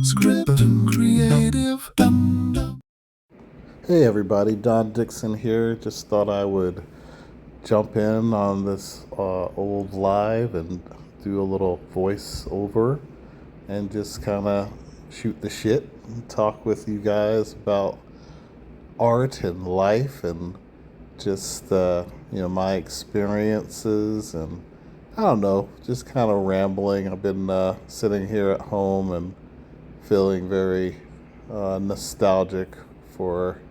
Script creative. Hey everybody, Don Dixon here. Just thought I would jump in on this old live and do a little voice over and just kind of shoot the shit and talk with you guys about art and life and just my experiences and I don't know, just kind of rambling. I've been sitting here at home and feeling very nostalgic for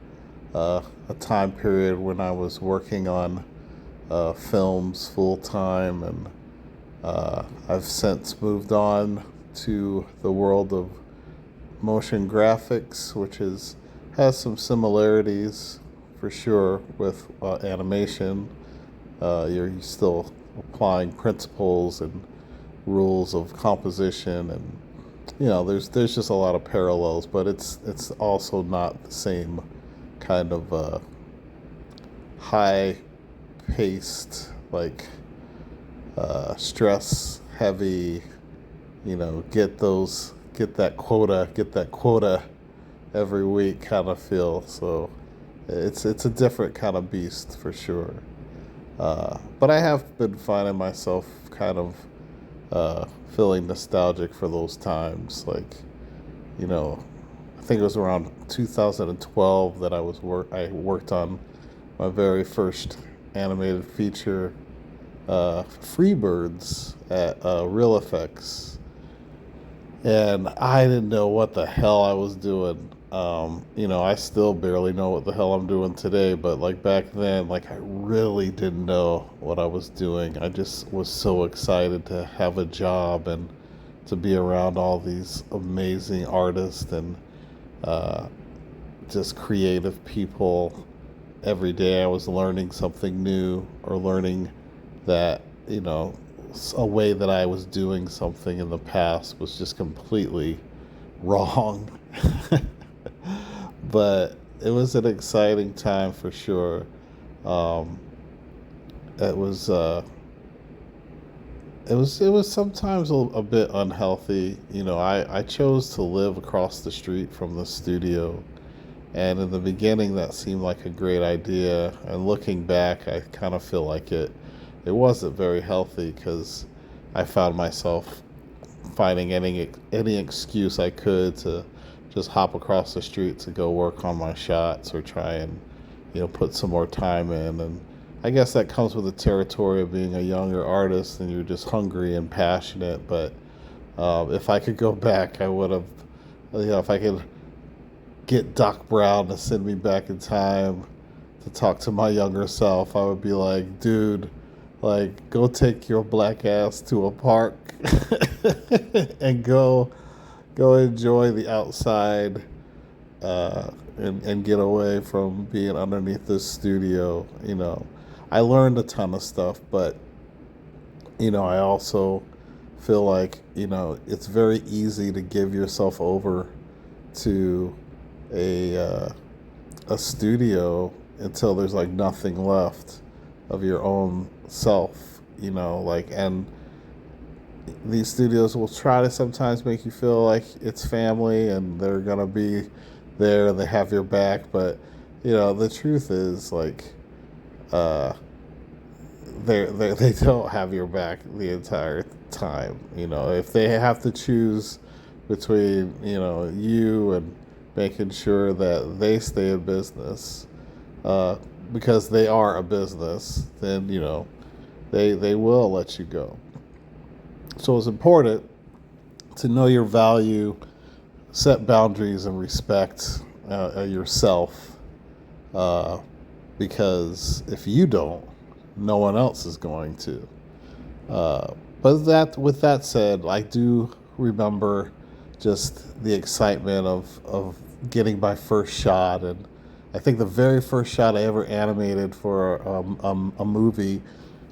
a time period when I was working on films full time, and I've since moved on to the world of motion graphics, which has some similarities for sure with animation. You're still applying principles and rules of composition, and there's just a lot of parallels, but it's also not the same kind of high paced, like stress heavy, get that quota every week kind of feel. So it's a different kind of beast for sure. But I have been finding myself kind of feeling nostalgic for those times. Like, I think it was around 2012 that I worked on my very first animated feature, Freebirds at Real Effects, and I didn't know what the hell I was doing. I still barely know what the hell I'm doing today, but like back then, like I really didn't know what I was doing. I just was so excited to have a job and to be around all these amazing artists and just creative people. Every day I was learning something new or learning that, a way that I was doing something in the past was just completely wrong. But it was an exciting time for sure. Um, it was it was sometimes a bit unhealthy. I chose to live across the street from the studio, and in the beginning that seemed like a great idea. And looking back, I kind of feel like it wasn't very healthy because I found myself finding any excuse I could to just hop across the street to go work on my shots or try and put some more time in. And I guess that comes with the territory of being a younger artist and you're just hungry and passionate. But if I could go back, I would have. If I could get Doc Brown to send me back in time to talk to my younger self, I would be like, dude, like, go take your black ass to a park and go enjoy the outside, and get away from being underneath this studio. I learned a ton of stuff, but I also feel like it's very easy to give yourself over to a a studio until there's like nothing left of your own self. And these studios will try to sometimes make you feel like it's family and they're gonna be there, they have your back, but the truth is, like, uh they don't have your back the entire time. If they have to choose between you and making sure that they stay in business, because they are a business, then they will let you go. So it's important to know your value, set boundaries, and respect yourself, uh, because if you don't, no one else is going to. But with that said, I do remember just the excitement of getting my first shot, and I think the very first shot I ever animated for a movie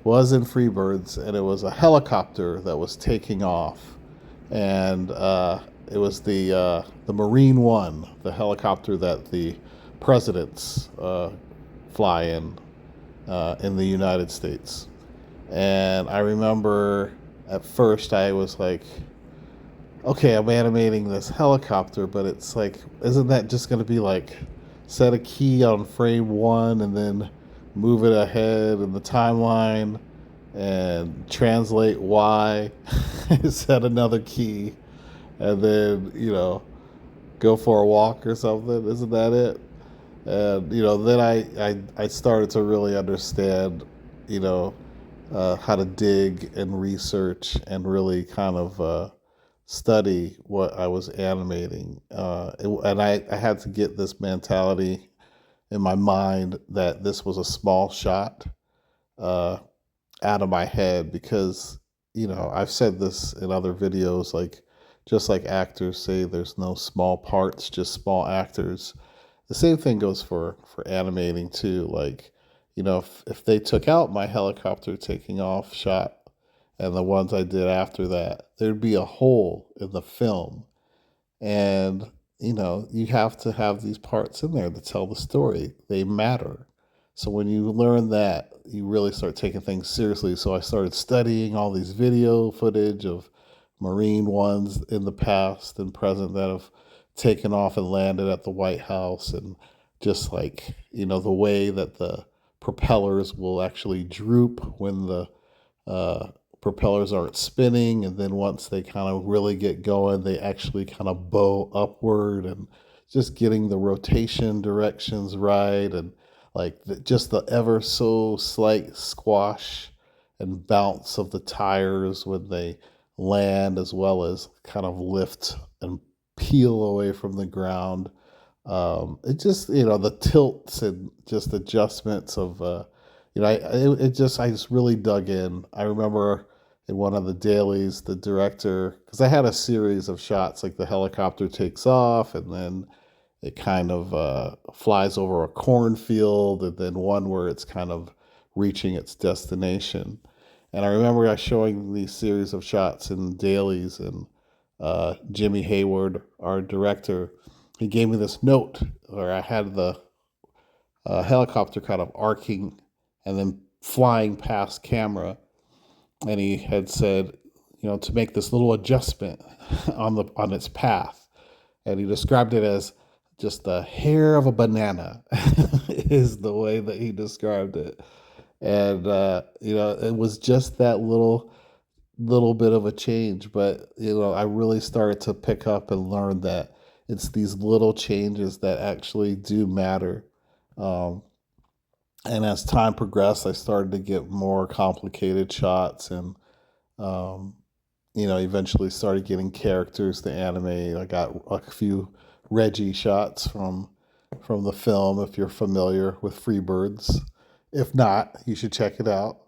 was in Freebirds, and it was a helicopter that was taking off, and it was the Marine One, the helicopter that the presidents fly in the United States. And I remember at first I was like, okay, I'm animating this helicopter, but it's like, isn't that just going to be like set a key on frame one and then move it ahead in the timeline and translate Y, set another key, and then, go for a walk or something? Isn't that it? And, then I started to really understand, you know, how to dig and research and really kind of study what I was animating. And I had to get this mentality in my mind that this was a small shot uh, out of my head because, I've said this in other videos, like, just like actors say there's no small parts, just small actors. The same thing goes for animating too. Like, if they took out my helicopter taking off shot and the ones I did after that, there'd be a hole in the film. And, you have to have these parts in there to tell the story. They matter. So when you learn that, you really start taking things seriously. So I started studying all these video footage of Marine ones in the past and present that have taken off and landed at the White House. And just like, the way that the propellers will actually droop when the uh, propellers aren't spinning, and then once they kind of really get going, they actually kind of bow upward, and just getting the rotation directions right, and like just the ever so slight squash and bounce of the tires when they land, as well as kind of lift and peel away from the ground. It just, the tilts and just adjustments of, I just really dug in. I remember in one of the dailies, the director, because I had a series of shots, like the helicopter takes off and then it kind of flies over a cornfield, and then one where it's kind of reaching its destination. And I remember I showing these series of shots in dailies, and Jimmy Hayward, our director, he gave me this note where I had the helicopter kind of arcing and then flying past camera, and he had said, to make this little adjustment on its path, and he described it as just the hair of a banana is the way that he described it. And it was just that little bit of a change, but I really started to pick up and learn that it's these little changes that actually do matter. um, and as time progressed, I started to get more complicated shots, and um, eventually started getting characters to animate. I got a few Reggie shots from the film, if you're familiar with Freebirds. If not, you should check it out.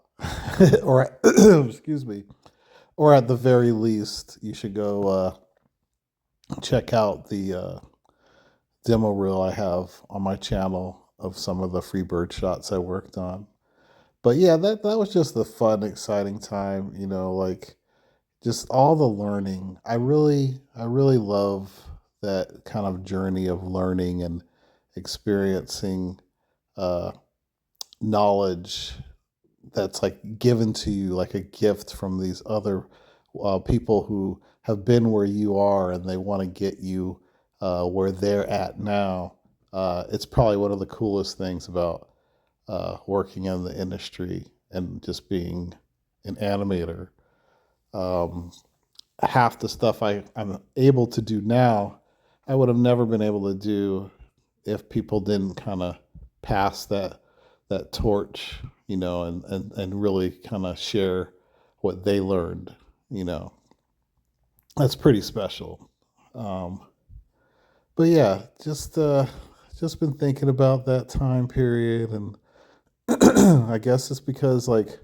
Or excuse me, or at the very least, you should go check out the demo reel I have on my channel of some of the Freebird shots I worked on. But yeah, that was just a fun, exciting time. Like, just all the learning. I really love that kind of journey of learning and experiencing uh, knowledge that's like given to you like a gift from these other people who have been where you are, and they want to get you where they're at now. It's probably one of the coolest things about working in the industry and just being an animator. Um, Half the stuff I'm able to do now, I would have never been able to do if people didn't kind of pass that torch, and really kind of share what they learned. You know, that's pretty special. Um, but yeah, just been thinking about that time period, and I guess it's because like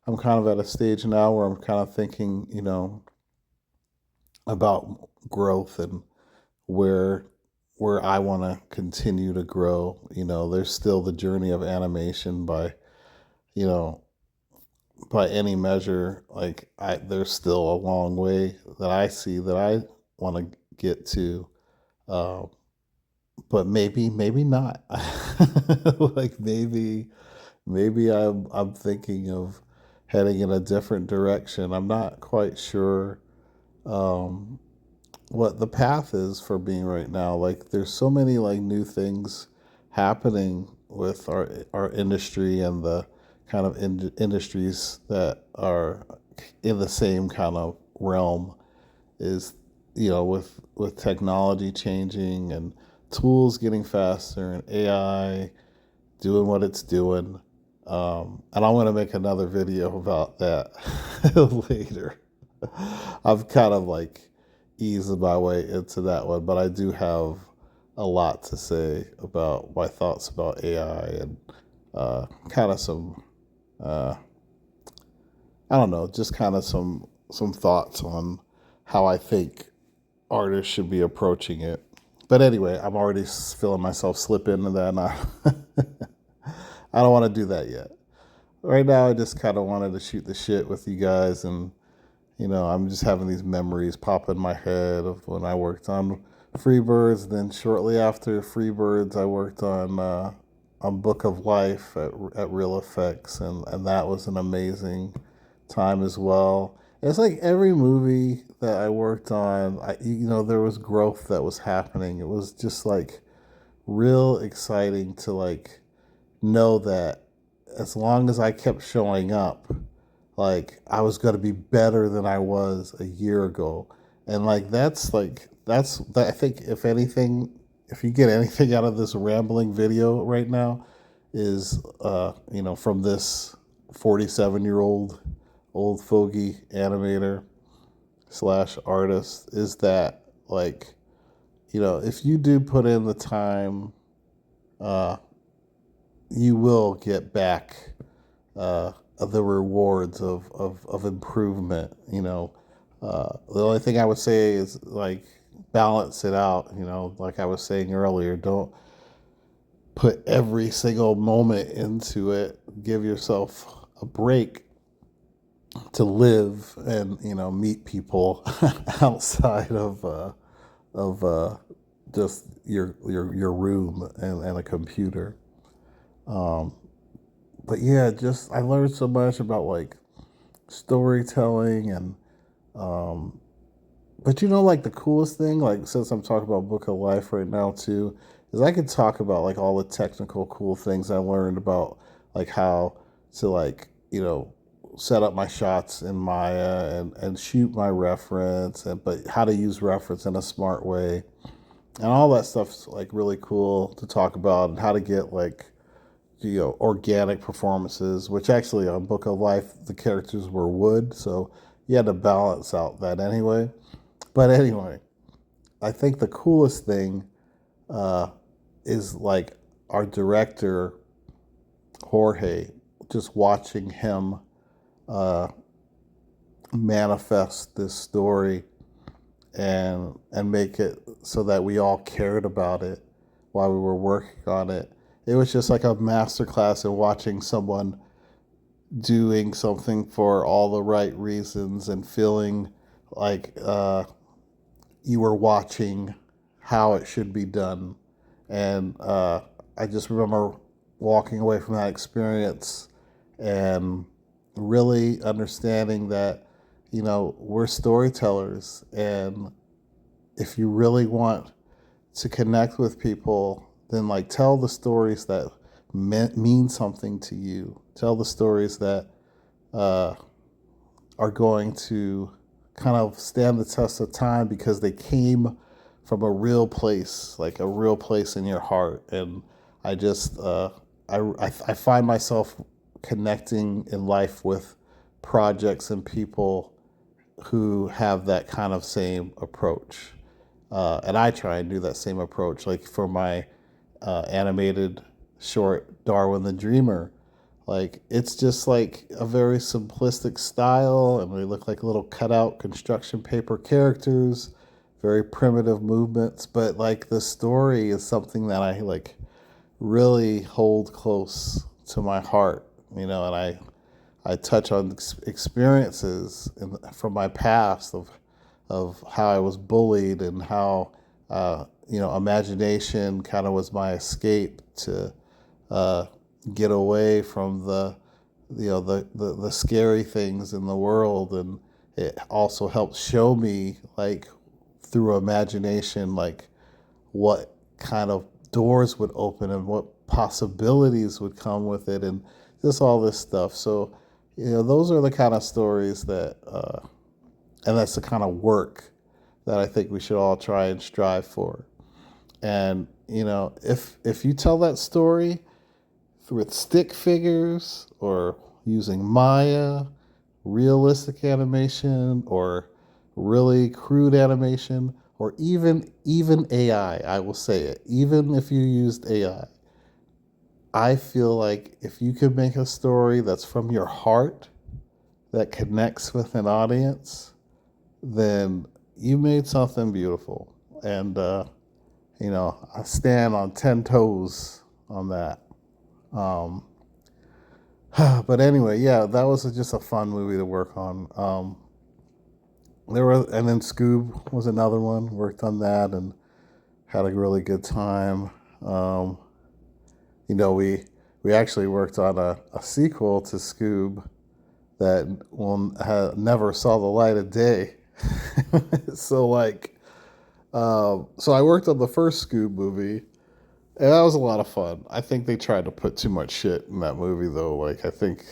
I'm kind of at a stage now where I'm kind of thinking, about growth and where where I want to continue to grow. There's still the journey of animation you know, by any measure. Like there's still a long way that I see that I want to get to. Uh, but maybe not. Like maybe I'm thinking of heading in a different direction. I'm not quite sure. Um, what the path is for me right now. Like there's so many like new things happening with our industry and the kind of industries that are in the same kind of realm is with technology changing and tools getting faster and AI doing what it's doing. And I'm going to make another video about that later. I've kind of like eased my way into that one, but I do have a lot to say about my thoughts about AI and kind of some, uh, I don't know, just kind of some thoughts on how I think artists should be approaching it. But anyway, I'm already feeling myself slip into that, and I don't want to do that yet. Right now, I just kind of wanted to shoot the shit with you guys, and I'm just having these memories pop in my head of when I worked on Freebirds. Then shortly after Freebirds, I worked on Book of Life at Real Effects, and that was an amazing time as well. It's like every movie that I worked on, there was growth that was happening. It was just like real exciting to like know that as long as I kept showing up, like I was going to be better than I was a year ago. And that's I think if anything, if you get anything out of this rambling video right now, is from this 47-year-old old fogey animator slash artist, is that like if you do put in the time, uh, you will get back the rewards of improvement. The only thing I would say is like balance it out. Like I was saying earlier, don't put every single moment into it. Give yourself a break to live and meet people outside of just your room and a computer. But yeah, just I learned so much about like storytelling and but like the coolest thing, like since I'm talking about Book of Life right now too, is I could talk about like all the technical cool things I learned about like how to like set up my shots in Maya and shoot my reference, and but how to use reference in a smart way, and all that stuff's like really cool to talk about, and how to get like organic performances, which actually on Book of Life the characters were wood, so you had to balance out that anyway. But anyway, I think the coolest thing uh, is like our director Jorge, just watching him uh, manifest this story and make it so that we all cared about it while we were working on it. It was just like a masterclass in watching someone doing something for all the right reasons and feeling like you were watching how it should be done. And I just remember walking away from that experience and really understanding that, we're storytellers. And if you really want to connect with people, then like tell the stories that mean something to you. Tell the stories that uh, are going to kind of stand the test of time because they came from a real place, like a real place in your heart. And I just, I find myself connecting in life with projects and people who have that kind of same approach. And I try and do that same approach. Like for my animated short, Darwin the Dreamer, like it's just like a very simplistic style, and they look like little cutout construction paper characters, very primitive movements. But like the story is something that I like really hold close to my heart, and I touch on experiences from my past of how I was bullied and how imagination kind of was my escape to get away from the scary things in the world, and it also helped show me like through imagination, like what kind of doors would open and what possibilities would come with it, and just all this stuff. So, those are the kind of stories that, and that's the kind of work that I think we should all try and strive for. And if you tell that story with stick figures or using Maya, realistic animation, or really crude animation, or even AI, I will say it. Even if you used AI, I feel like if you could make a story that's from your heart that connects with an audience, then you made something beautiful. And I stand on 10 toes on that. Um, but anyway, yeah, that was just a fun movie to work on. And then Scoob was another one. Worked on that and had a really good time. Um, we actually worked on a sequel to Scoob that never saw the light of day. So so I worked on the first Scoob movie, and that was a lot of fun. I think they tried to put too much shit in that movie, though. Like, I think,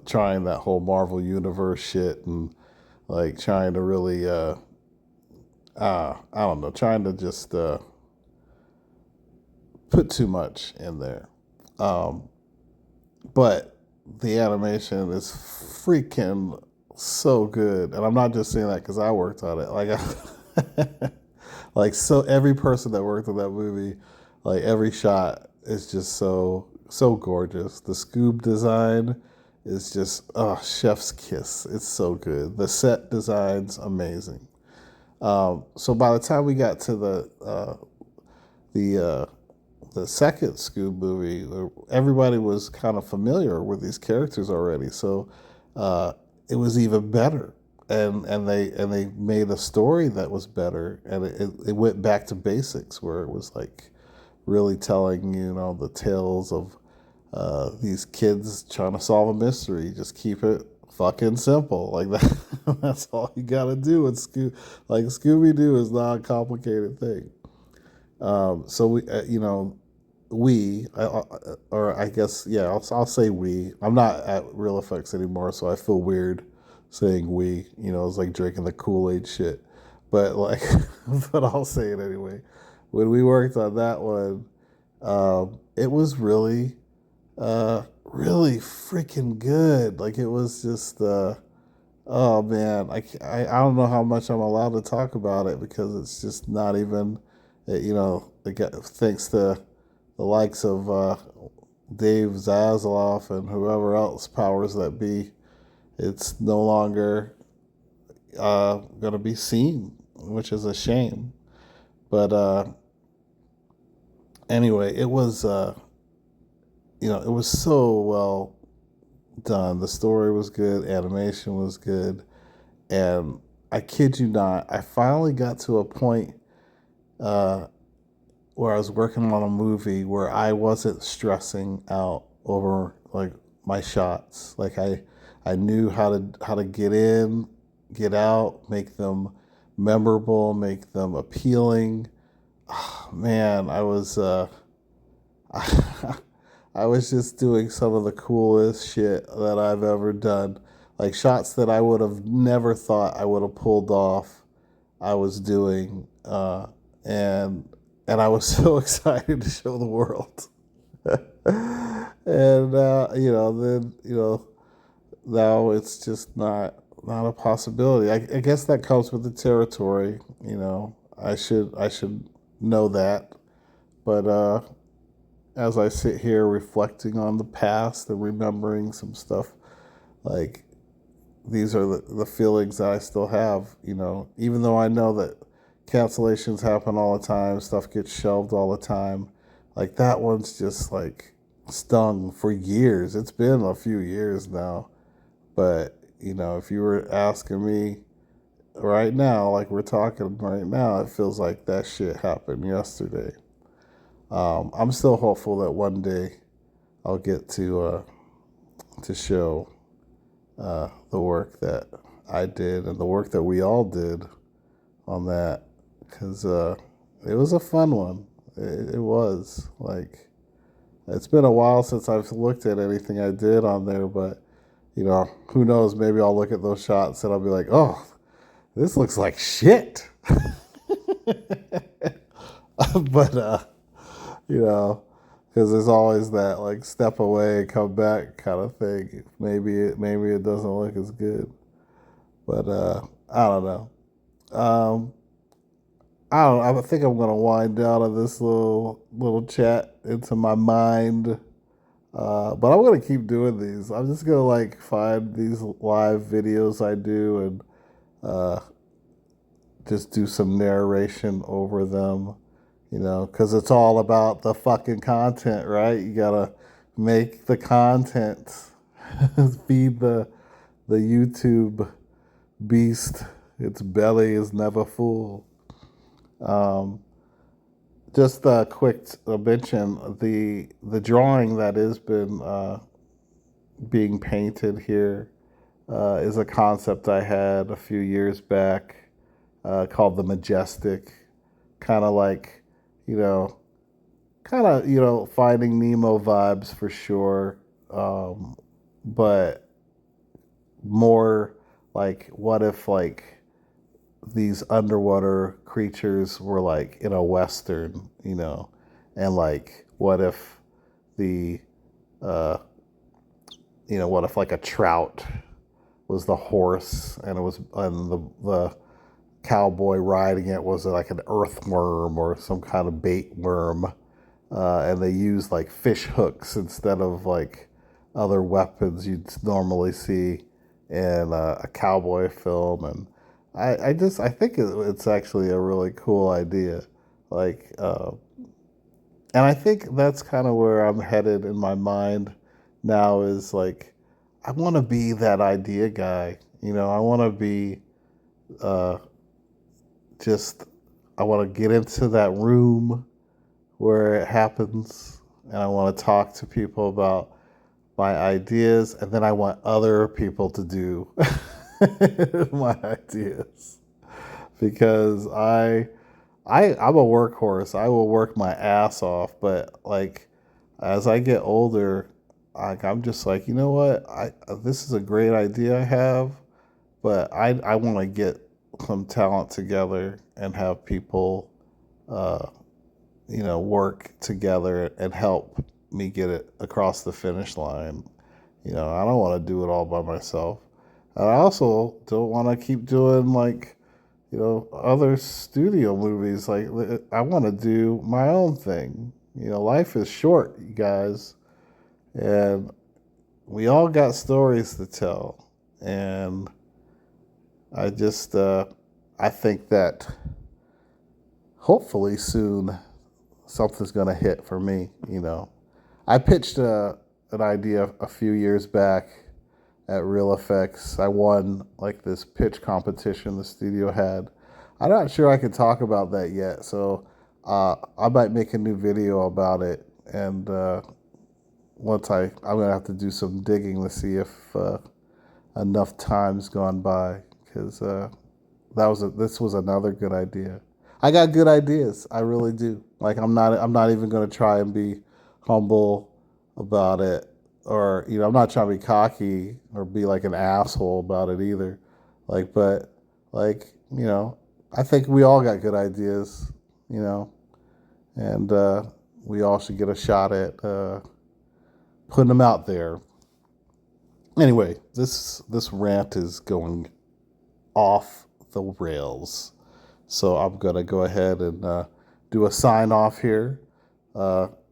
trying that whole Marvel Universe shit and, like, trying to really, I don't know, trying to just put too much in there. Um, but the animation is freaking so good. And I'm not just saying that because I worked on it. Like, so every person that worked on that movie, like every shot is just so gorgeous. The Scoob design is just chef's kiss. It's so good. The set design's amazing. So by the time we got to the the second Scoob movie, everybody was kind of familiar with these characters already. So it was even better. And they made a story that was better, and it went back to basics, where it was like really telling the tales of these kids trying to solve a mystery. Just keep it fucking simple, like that. That's all you gotta do with Scooby Doo is not a complicated thing. So or I guess, yeah, I'll say we. I'm not at Real Effects anymore, so I feel weird saying we. It's like drinking the Kool-Aid shit. But like, but I'll say it anyway. When we worked on that one, it was really freaking good. Like, it was just, oh man, I don't know how much I'm allowed to talk about it because it's just not even, thanks to the likes of Dave Zaslav and whoever else powers that be, it's no longer going to be seen, which is a shame. But anyway, it was it was so well done. The story was good, animation was good, and I kid you not, I finally got to a point uh, where I was working on a movie where I wasn't stressing out over like my shots. Like, I knew how to get in, get out, make them memorable, make them appealing. Oh, man, I was I was just doing some of the coolest shit that I've ever done. Like, shots that I would have never thought I would have pulled off, I was doing, and I was so excited to show the world. And then now it's just not a possibility. I guess that comes with the territory. I should know that, but as I sit here reflecting on the past and remembering some stuff, like, these are the feelings that I still have, even though I know that cancellations happen all the time, stuff gets shelved all the time. Like, that one's just like stung for years. It's been a few years now. But, if you were asking me right now, like we're talking right now, it feels like that shit happened yesterday. I'm still hopeful that one day I'll get to show the work that I did and the work that we all did on that because it was a fun one. It was like it's been a while since I've looked at anything I did on there, but who knows? Maybe I'll look at those shots and I'll be like, oh, this looks like shit. But you know, because there's always that like step away, come back kind of thing. Maybe it doesn't look as good, but I don't know. Um, I don't. I think I'm gonna wind down on this little chat into my mind. But I'm gonna keep doing these. I'm just gonna like find these live videos I do and uh, just do some narration over them, because it's all about the fucking content, right? You gotta make the content, feed the YouTube beast. Its belly is never full. Um, just a quick mention: the drawing that has been being painted here is a concept I had a few years back called the Majestic, kind of like, you know, Finding Nemo vibes for sure, but more like what if like these underwater creatures were like in a western, and like what if the what if like a trout was the horse and the cowboy riding it was like an earthworm or some kind of bait worm, and they used like fish hooks instead of like other weapons you'd normally see in a cowboy film. And I think it's actually a really cool idea, like, and I think that's kind of where I'm headed in my mind now. Is like I want to be that idea guy. I want to be uh, just I want to get into that room where it happens, and I want to talk to people about my ideas, and then I want other people to do my ideas, because I'm a workhorse. I will work my ass off, but like as I get older, like I'm just like, you know what? This is a great idea I have, but I want to get some talent together and have people, uh, work together and help me get it across the finish line. I don't want to do it all by myself. And I also don't want to keep doing like, other studio movies. Like I want to do my own thing. Life is short, you guys, and we all got stories to tell. And I just, I think that hopefully soon something's going to hit for me. I pitched an idea a few years back at Real Effects. I won like this pitch competition the studio had. I'm not sure I can talk about that yet, so I might make a new video about it. And once I'm gonna have to do some digging to see if enough time's gone by, because this was another good idea. I got good ideas. I really do. Like I'm not even gonna try and be humble about it, or I'm not trying to be cocky or be like an asshole about it either. Like, but like I think we all got good ideas, and we all should get a shot at putting them out there. Anyway, this rant is going off the rails. So I'm going to go ahead and do a sign off here.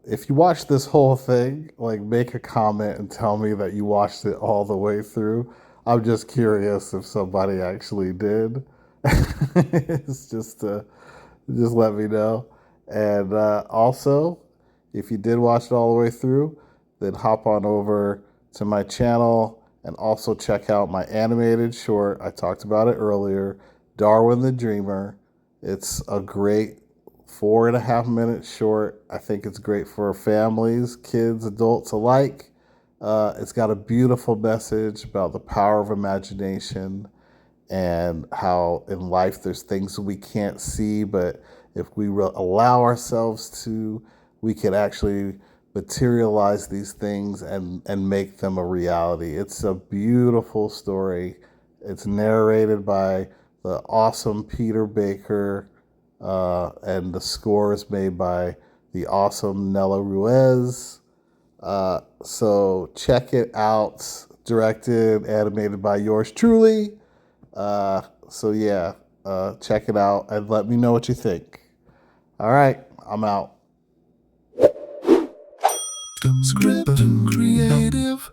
If you watch this whole thing, like make a comment and tell me that you watched it all the way through. I'm just curious if somebody actually did. It's just let me know. And also, if you did watch it all the way through, then hop on over to my channel and also check out my animated short. I talked about it earlier, Darwin the Dreamer. It's a great 4.5 minute short. I think it's great for families, kids, adults alike. It's got a beautiful message about the power of imagination and how in life there's things we can't see, but if we allow ourselves to, we can actually materialize these things and make them a reality. It's a beautiful story. It's narrated by the awesome Peter Baker, and the score is made by the awesome Nella Ruiz. So check it out. Directed, animated by yours truly. So yeah, check it out and let me know what you think. All right, I'm out. Script creative.